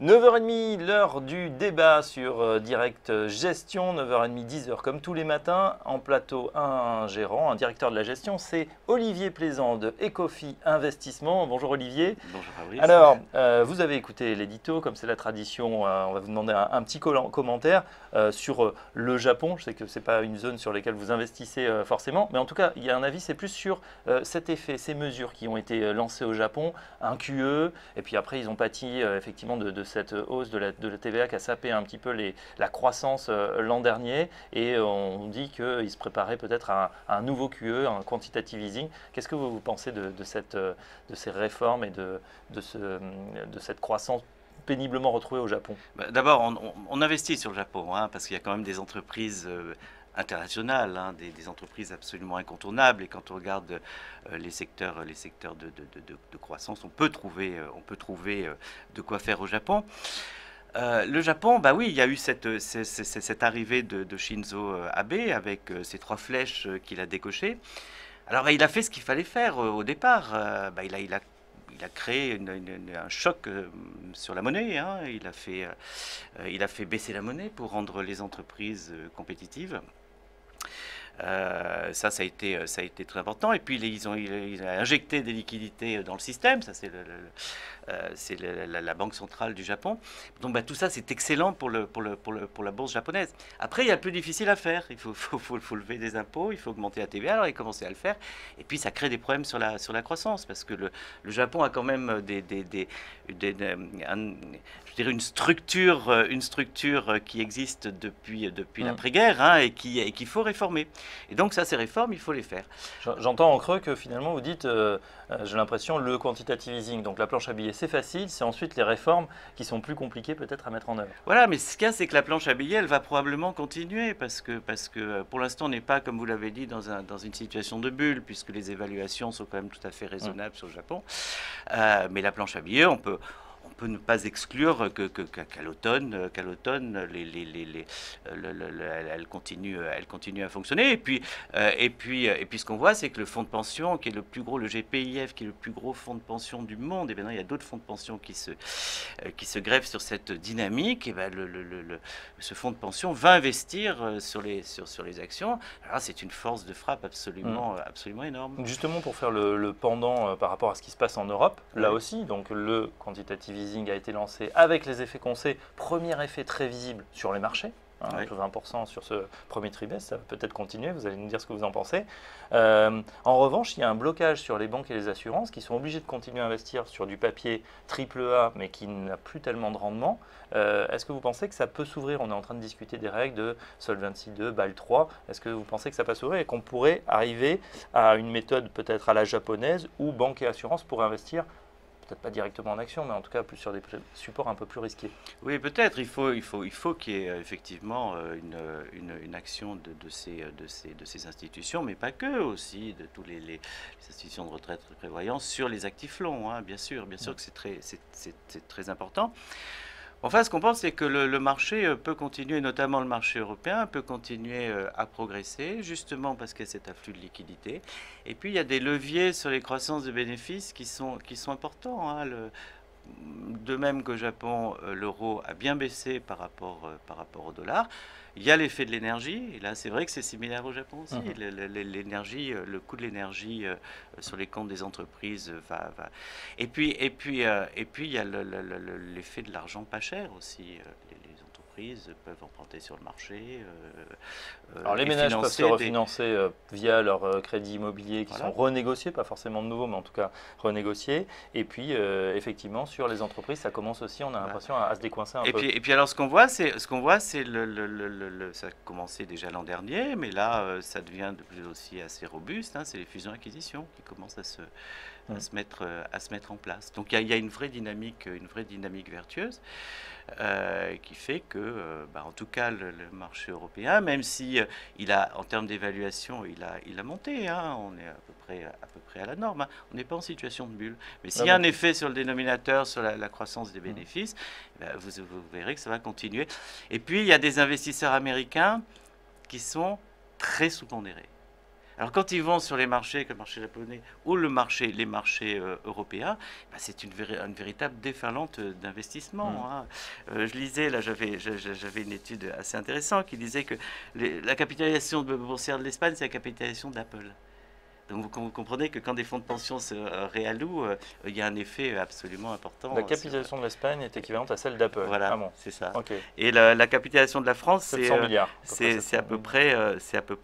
9h30, l'heure du débat sur Direct Gestion, 9h30, 10h comme tous les matins. En plateau, un gérant, un directeur de la gestion, c'est Olivier Plaisant de Ecofi Investissement. Bonjour Olivier. Bonjour Fabrice. Alors, vous avez écouté l'édito, comme c'est la tradition, on va vous demander un petit commentaire sur le Japon. Je sais que ce n'est pas une zone sur laquelle vous investissez forcément, mais en tout cas, il y a un avis, c'est plus sur cet effet, ces mesures qui ont été lancées au Japon, un QE, et puis après, ils ont pâti effectivement de cette hausse de la TVA qui a sapé un petit peu la croissance l'an dernier, et on dit qu'ils se préparaient peut-être à un nouveau QE, un quantitative easing. Qu'est-ce que vous pensez de ces réformes et de cette croissance péniblement retrouvée au Japon? D'abord, on investit sur le Japon, hein, parce qu'il y a quand même des entreprises internationales, hein, des entreprises absolument incontournables. Et quand on regarde les secteurs de croissance, on peut trouver de quoi faire au Japon. Le Japon, bah oui, il y a eu cette arrivée de Shinzo Abe avec ces 3 flèches qu'il a décochées. Alors, bah, il a fait ce qu'il fallait faire au départ. Bah, il a créé un choc sur la monnaie, hein. Il a fait baisser la monnaie pour rendre les entreprises compétitives. Ça a été très important. Et puis il a injecté des liquidités dans le système. Ça, c'est la banque centrale du Japon. Donc bah, tout ça, c'est excellent pour la bourse japonaise. Après, il y a le plus difficile à faire. Il faut lever des impôts, il faut augmenter la TVA. Alors il a commencé à le faire. Et puis ça crée des problèmes sur la croissance, parce que le Japon a quand même je dirais une structure qui existe depuis l'après-guerre, hein, et qu'il faut réformer. Et donc ça, ces réformes, il faut les faire. J'entends en creux que finalement vous dites, j'ai l'impression, le quantitative easing, donc la planche à billets, c'est facile, c'est ensuite les réformes qui sont plus compliquées peut-être à mettre en œuvre. Voilà, mais ce qu'il y a, c'est que la planche à billets, elle va probablement continuer, parce que pour l'instant, on n'est pas, comme vous l'avez dit, dans une situation de bulle, puisque les évaluations sont quand même tout à fait raisonnables sur le Japon. Mais la planche à billets, on peut ne pas exclure qu'à l'automne, elle continue à fonctionner. Et puis ce qu'on voit, c'est que le fonds de pension, qui est le plus gros, le GPIF, qui est le plus gros fonds de pension du monde, et bien il y a d'autres fonds de pension qui se greffent sur cette dynamique. Et bien ce fonds de pension va investir sur les actions. Alors c'est une force de frappe absolument énorme. Justement, pour faire le pendant par rapport à ce qui se passe en Europe, là aussi, donc le quantitative easing a été lancé avec les effets qu'on sait. Premier effet très visible sur les marchés, un peu 20% sur ce premier trimestre, ça va peut-être continuer, vous allez nous dire ce que vous en pensez. En revanche, il y a un blocage sur les banques et les assurances qui sont obligées de continuer à investir sur du papier AAA, mais qui n'a plus tellement de rendement. Est-ce que vous pensez que ça peut s'ouvrir? On est en train de discuter des règles de Solvency II, Bâle 3. Est-ce que vous pensez que ça peut s'ouvrir et qu'on pourrait arriver à une méthode peut-être à la japonaise où banques et assurances pourraient investir peut-être pas directement en action, mais en tout cas plus sur des supports un peu plus risqués? Oui, peut-être. Il faut qu'il y ait effectivement une action de ces institutions, mais pas que, aussi de tous les institutions de retraite et de prévoyance sur les actifs longs, hein, bien sûr que c'est très important. Enfin, ce qu'on pense, c'est que le marché peut continuer, notamment le marché européen, peut continuer à progresser, justement parce qu'il y a cet afflux de liquidités. Et puis, il y a des leviers sur les croissances de bénéfices qui sont importants, hein. De même qu'au Japon, l'euro a bien baissé par rapport au dollar. Il y a l'effet de l'énergie, et là c'est vrai que c'est similaire au Japon aussi. L'énergie, le coût de l'énergie sur les comptes des entreprises va. Et puis il y a l'effet de l'argent pas cher aussi. Les entreprises peuvent emprunter sur le marché. Alors les ménages peuvent se refinancer via leurs crédits immobiliers qui sont renégociés, pas forcément de nouveaux, mais en tout cas renégociés. Et puis effectivement sur les entreprises, ça commence aussi, on a l'impression, à se décoincer un peu. Et puis alors ce qu'on voit, c'est ça a commencé déjà l'an dernier, mais là ça devient de plus aussi assez robuste, hein, c'est les fusions-acquisitions qui commencent à se mettre en place. Donc il y a une vraie dynamique vertueuse qui fait que, en tout cas, le marché européen, même si en termes d'évaluation, il a monté, hein, on est à peu près à la norme, hein, on n'est pas en situation de bulle. Mais s'il y a un effet sur le dénominateur, sur la croissance des bénéfices, vous verrez que ça va continuer. Et puis il y a des investisseurs américains qui sont très sous-pondérés. Alors quand ils vont sur les marchés, comme le marché japonais ou les marchés européens, bah, c'est une véritable déferlante d'investissement. Hein. Je lisais, là j'avais une étude assez intéressante qui disait que la capitalisation boursière de l'Espagne, c'est la capitalisation d'Apple. Donc vous comprenez que quand des fonds de pension se réallouent, il y a un effet absolument important. La capitalisation de l'Espagne est équivalente à celle d'Apple. Voilà, ah bon. c'est ça. Okay. Et la capitalisation de la France, 700 milliards. C'est à peu près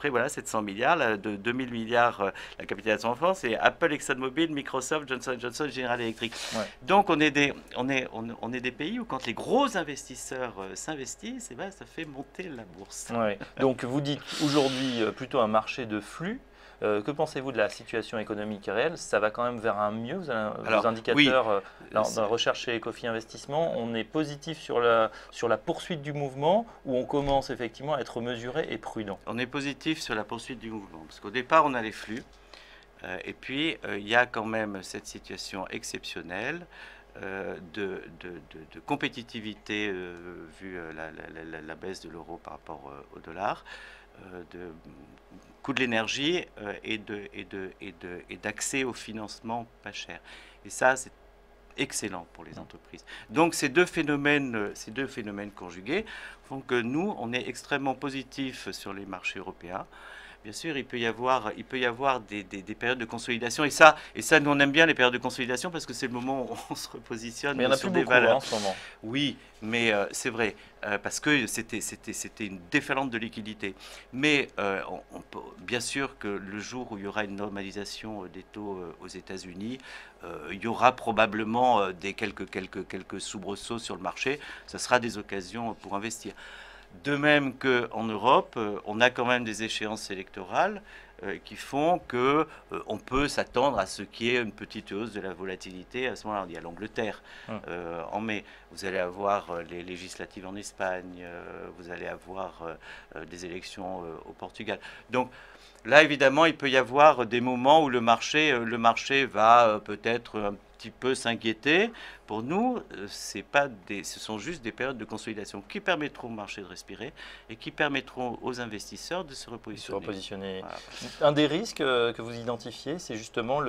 voilà, 700 milliards, de 2000 milliards la capitalisation en France, et Apple, ExxonMobil, Microsoft, Johnson & Johnson, General Electric. Ouais. Donc on est des pays où quand les gros investisseurs s'investissent, eh ben, ça fait monter la bourse. Ouais. Donc vous dites aujourd'hui plutôt un marché de flux. Que pensez-vous de la situation économique réelle? Ça va quand même vers un mieux? Vous avez vos indicateurs dans la recherche chez Ecofi Investissement, on est positif sur la poursuite du mouvement, ou on commence effectivement à être mesuré et prudent? On est positif sur la poursuite du mouvement, parce qu'au départ on a les flux, et puis il y a quand même cette situation exceptionnelle de compétitivité vu la baisse de l'euro par rapport au dollar, de coût de l'énergie et d'accès au financement pas cher. Et ça, c'est excellent pour les entreprises. Donc ces deux phénomènes conjugués font que nous, on est extrêmement positifs sur les marchés européens. Bien sûr, il peut y avoir des périodes de consolidation. Et ça, nous, on aime bien les périodes de consolidation parce que c'est le moment où on se repositionne mais il y en a sur plus des beaucoup, valeurs. en ce moment. Oui, mais c'est vrai, parce que c'était une déferlante de liquidité. Mais bien sûr que le jour où il y aura une normalisation des taux aux États-Unis, il y aura probablement quelques soubresauts sur le marché. Ce sera des occasions pour investir. De même qu'en Europe, on a quand même des échéances électorales qui font qu'on peut s'attendre à ce qu'il y ait une petite hausse de la volatilité. À ce moment-là, il y a l'Angleterre en mai. Vous allez avoir les législatives en Espagne, vous allez avoir des élections au Portugal. Donc là, évidemment, il peut y avoir des moments où le marché va peut-être un petit peu s'inquiéter. Pour nous, ce sont juste des périodes de consolidation qui permettront au marché de respirer et qui permettront aux investisseurs de se repositionner. Voilà. Un des risques que vous identifiez, c'est justement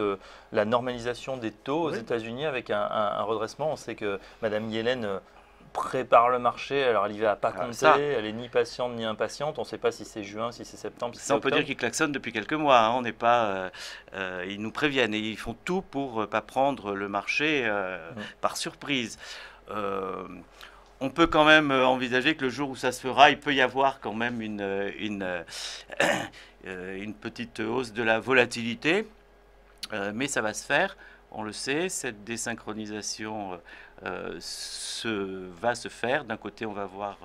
la normalisation des taux aux États-Unis avec un redressement. On sait que Mme Yellen prépare le marché, alors elle y va à pas compter, elle est ni patiente ni impatiente, on ne sait pas si c'est juin, si c'est septembre, si c'est octobre. On peut dire qu'ils klaxonnent depuis quelques mois, hein. On n'est pas, ils nous préviennent et ils font tout pour ne pas prendre le marché par surprise. On peut quand même envisager que le jour où ça se fera, il peut y avoir quand même une petite hausse de la volatilité, mais ça va se faire. On le sait, cette désynchronisation va se faire. D'un côté, on va voir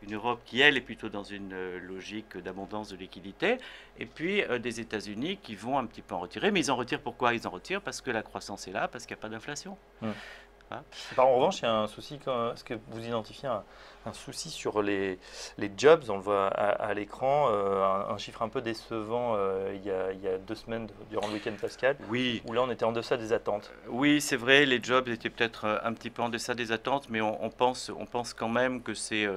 une Europe qui, elle, est plutôt dans une logique d'abondance de liquidité, et puis des États-Unis qui vont un petit peu en retirer. Mais ils en retirent pourquoi? Ils en retirent parce que la croissance est là, parce qu'il n'y a pas d'inflation. Hein? En revanche, il y a un souci, est-ce que vous identifiez un souci sur les jobs? On le voit à l'écran, un chiffre un peu décevant il y a 2 semaines durant le week-end pascal, oui, où là on était en deçà des attentes. Oui, c'est vrai, les jobs étaient peut-être un petit peu en deçà des attentes, mais on pense quand même que c'est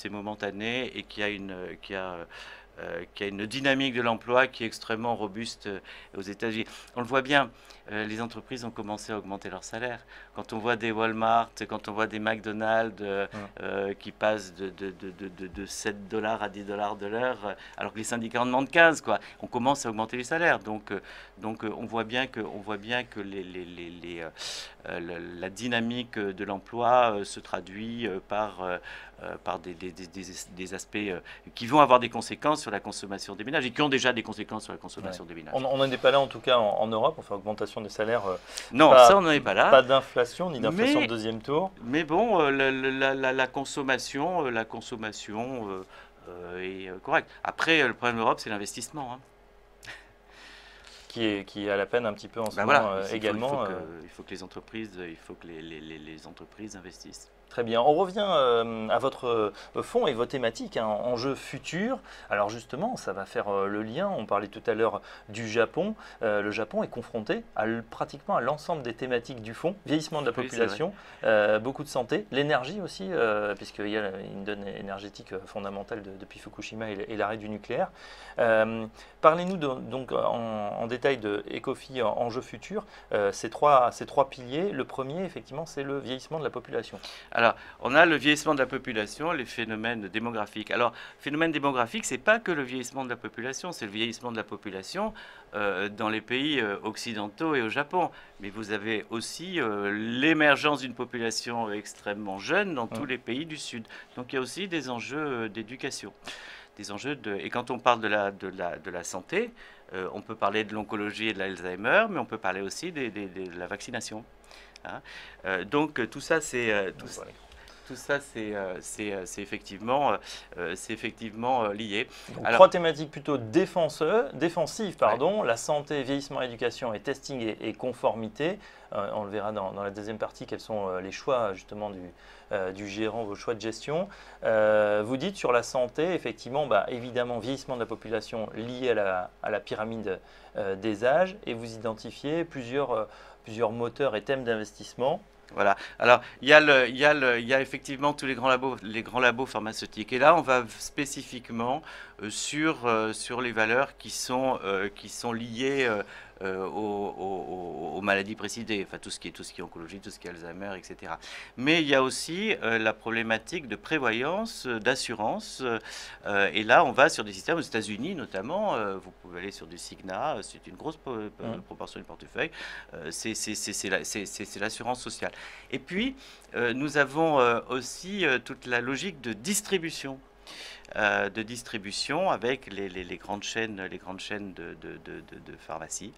momentané et qu'il y a une dynamique de l'emploi qui est extrêmement robuste aux États-Unis. On le voit bien, les entreprises ont commencé à augmenter leurs salaires. Quand on voit des Walmart, quand on voit des McDonald's qui passent de 7 dollars à 10 dollars de l'heure, alors que les syndicats en demandent 15, quoi. On commence à augmenter les salaires. Donc on voit bien que la dynamique de l'emploi se traduit par des aspects qui vont avoir des conséquences sur la consommation des ménages et qui ont déjà des conséquences sur la consommation des ménages. On n'en est pas là en tout cas en Europe, enfin augmentation des salaires. Non, ça on n'en est pas là. Pas d'inflation ni d'inflation de deuxième tour. Mais bon, la consommation est correcte. Après, le problème de l'Europe, c'est l'investissement. Hein. Qui est à la peine un petit peu en ce moment également. Il faut que les entreprises investissent. Très bien. On revient à votre fonds et vos thématiques, hein, enjeux futurs. Alors justement, ça va faire le lien. On parlait tout à l'heure du Japon. Le Japon est confronté pratiquement à l'ensemble des thématiques du fonds. Vieillissement de la population, beaucoup de santé, l'énergie aussi, puisqu'il y a une donne énergétique fondamentale depuis Fukushima et l'arrêt du nucléaire. Parlez-nous donc en détail de Ecofi enjeux futurs. Ces trois piliers. Le premier, effectivement, c'est le vieillissement de la population. Alors, on a le vieillissement de la population, les phénomènes démographiques. Alors, phénomène démographique, c'est pas que le vieillissement de la population, c'est le vieillissement de la population dans les pays occidentaux et au Japon. Mais vous avez aussi l'émergence d'une population extrêmement jeune dans tous les pays du Sud. Donc, il y a aussi des enjeux d'éducation. Et quand on parle de la santé, on peut parler de l'oncologie et de l'Alzheimer, mais on peut parler aussi de la vaccination. Hein. Donc tout ça, c'est effectivement lié. Donc, trois thématiques plutôt défensives, la santé, vieillissement, éducation et testing et conformité. On le verra dans la deuxième partie, quels sont les choix justement du gérant, vos choix de gestion. Vous dites sur la santé, effectivement, évidemment, vieillissement de la population lié à la pyramide des âges, et vous identifiez plusieurs moteurs et thèmes d'investissement. Voilà. Alors, il y a effectivement tous les grands labos pharmaceutiques. Et là, on va spécifiquement sur les valeurs qui sont liées aux maladies précitées, enfin tout ce qui est oncologie, tout ce qui est Alzheimer, etc. Mais il y a aussi la problématique de prévoyance, d'assurance. Et là, on va sur des systèmes aux États-Unis notamment. Vous pouvez aller sur du Cigna, c'est une grosse proportion du portefeuille. C'est l'assurance sociale. Et puis, nous avons aussi toute la logique de distribution. Avec les grandes chaînes de pharmacie.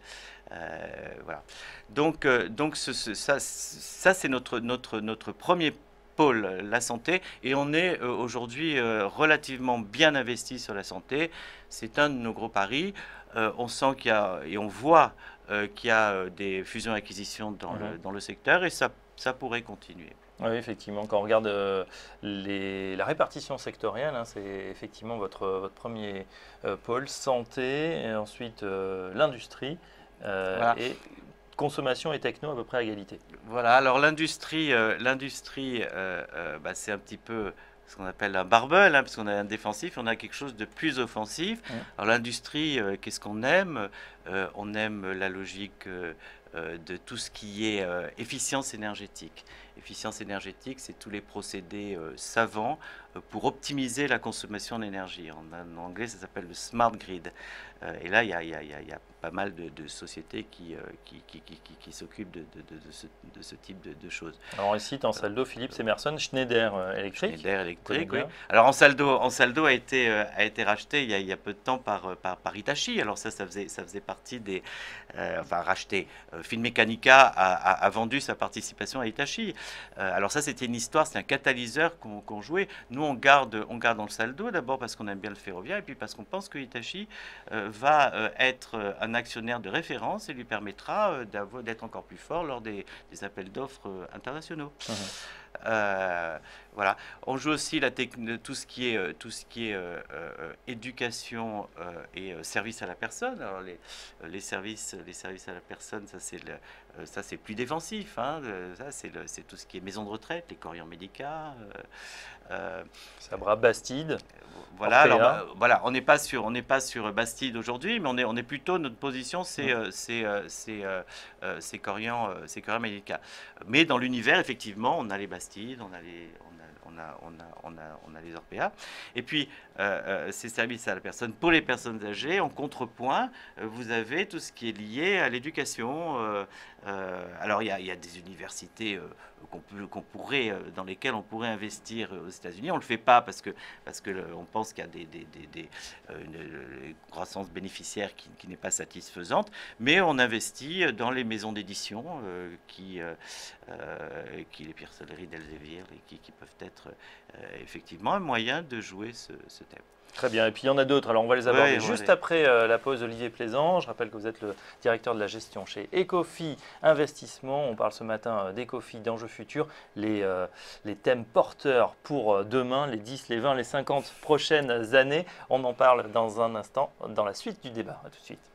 Voilà. Donc ça c'est notre premier pôle, la santé, et on est aujourd'hui relativement bien investi sur la santé. C'est un de nos gros paris. On sent qu'il y a, et on voit qu'il y a des fusions-acquisitions dans le secteur, et ça pourrait continuer. Oui, effectivement, quand on regarde la répartition sectorielle, hein, c'est effectivement votre premier pôle, santé, et ensuite l'industrie, voilà. Et consommation et techno à peu près à égalité. Voilà, alors l'industrie c'est un petit peu ce qu'on appelle un barbel, hein, parce qu'on a un défensif, on a quelque chose de plus offensif. Alors l'industrie, qu'est-ce qu'on aime? On aime la logique de tout ce qui est efficience énergétique. Efficience énergétique, c'est tous les procédés savants pour optimiser la consommation d'énergie. En anglais, ça s'appelle le smart grid. Et là, il y a pas mal de sociétés qui s'occupent de ce type de choses. Alors on cite Ansaldo, Philips, Emerson, Schneider Electric. Schneider Electric, oui. Alors Ansaldo a été racheté il y a peu de temps par Hitachi. Alors ça faisait partie des... racheté. Finmeccanica a vendu sa participation à Hitachi. Alors ça, c'était une histoire, c'est un catalyseur qu'on jouait. Nous, on garde Ansaldo, d'abord parce qu'on aime bien le ferroviaire, et puis parce qu'on pense que Hitachi va être un actionnaire de référence et lui permettra d'être encore plus fort lors des appels d'offres internationaux. Voilà. On joue aussi tout ce qui est éducation et service à la personne. Alors les services à la personne, ça c'est plus défensif. Hein. Ça c'est tout ce qui est maison de retraite, les Corian Médica. Sabra, Bastide. Voilà. Alors, voilà, on n'est pas sur Bastide aujourd'hui, mais on est plutôt, notre position, c'est Corian Médica. Mais dans l'univers, effectivement, on a les Bastides, on a les Orpea. Et puis, ces services à la personne, pour les personnes âgées, en contrepoint, vous avez tout ce qui est lié à l'éducation. Alors, il y a des universités dans lesquelles on pourrait investir aux États-Unis. On ne le fait pas parce que on pense qu'il y a une croissance bénéficiaire qui n'est pas satisfaisante, mais on investit dans les maisons d'édition qui les Piercelleries d'Elsevier, qui peuvent être effectivement un moyen de jouer ce thème. Très bien, et puis il y en a d'autres, alors on va les aborder juste après la pause. Olivier Plaisant, je rappelle que vous êtes le directeur de la gestion chez Ecofi Investissement. On parle ce matin d'Ecofi, d'enjeux futurs, les thèmes porteurs pour demain, les 10, les 20, les 50 prochaines années. On en parle dans un instant, dans la suite du débat. À tout de suite.